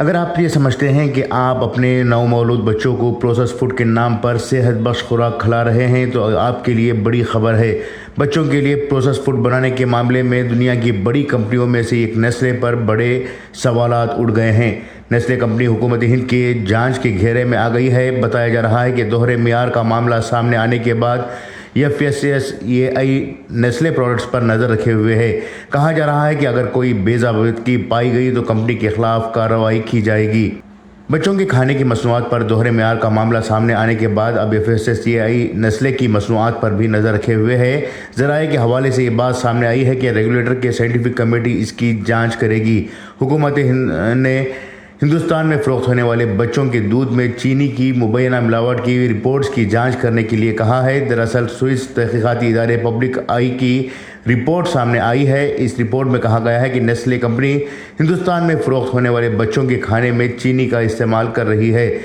اگر آپ یہ سمجھتے ہیں کہ آپ اپنے نومولود بچوں کو پروسیس فوڈ کے نام پر صحت بخش خوراک کھلا رہے ہیں تو آپ کے لیے بڑی خبر ہے۔ بچوں کے لیے پروسیس فوڈ بنانے کے معاملے میں دنیا کی بڑی کمپنیوں میں سے ایک نیسلے پر بڑے سوالات اٹھ گئے ہیں۔ نیسلے کمپنی حکومت ہند کے جانچ کے گھیرے میں آ گئی ہے۔ بتایا جا رہا ہے کہ دوہرے معیار کا معاملہ سامنے آنے کے بعد FSSAI نیسلے پروڈکٹس پر نظر رکھے ہوئے ہے۔ کہا جا رہا ہے کہ اگر کوئی بے ضابطگی پائی گئی تو کمپنی کے خلاف کارروائی کی جائے گی۔ بچوں کے کھانے کی مصنوعات پر دوہرے معیار کا معاملہ سامنے آنے کے بعد اب FSSAI نیسلے کی مصنوعات پر بھی نظر رکھے ہوئے ہے۔ ذرائع کے حوالے سے یہ بات سامنے آئی ہے کہ ریگولیٹر کے سائنٹیفک کمیٹی اس کی جانچ کرے گی۔ حکومت ہند نے ہندوستان میں فروخت ہونے والے بچوں کے دودھ میں چینی کی مبینہ ملاوٹ کی رپورٹس کی جانچ کرنے کے لیے کہا ہے۔ دراصل سوئس تحقیقاتی ادارے پبلک آئی کی رپورٹ سامنے آئی ہے۔ اس رپورٹ میں کہا گیا ہے کہ نیسلے کمپنی ہندوستان میں فروخت ہونے والے بچوں کے کھانے میں چینی کا استعمال کر رہی ہے۔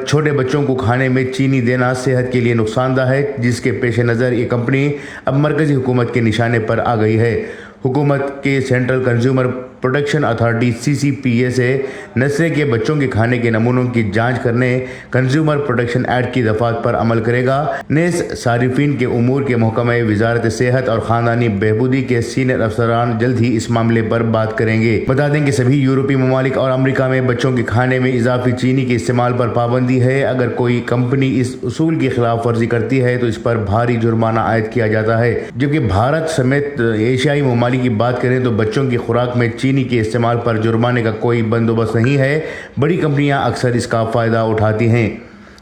چھوٹے بچوں کو کھانے میں چینی دینا صحت کے لیے نقصان دہ ہے، جس کے پیش نظر یہ کمپنی اب مرکزی حکومت کے نشانے پر آ گئی ہے۔ حکومت کے central consumer protection authority CCPA سے نیسلے کے بچوں کے کھانے کے نمونوں کی جانچ کرنے کنزیومر پروٹیکشن ایکٹ کی دفعات پر عمل کرے گا۔ نیز صارفین کے امور کے محکمہ وزارت صحت اور خاندانی بہبودی کے سینئر افسران جلد ہی اس معاملے پر بات کریں گے۔ بتا دیں کہ سبھی یورپی ممالک اور امریکہ میں بچوں کے کھانے میں اضافی چینی کے استعمال پر پابندی ہے۔ اگر کوئی کمپنی اس اصول کی خلاف ورزی کرتی ہے تو اس پر بھاری جرمانہ عائد کیا جاتا ہے، جبکہ بھارت سمیت ایشیائی ممالک کی بات کریں تو بچوں کی خوراک میں چینی کے استعمال پر جرمانے کا کوئی بندوبست نہیں ہے۔ بڑی کمپنیاں اکثر اس کا فائدہ اٹھاتی ہیں۔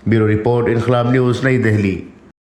بیورو رپورٹ، انقلاب نیوز، نئی دہلی۔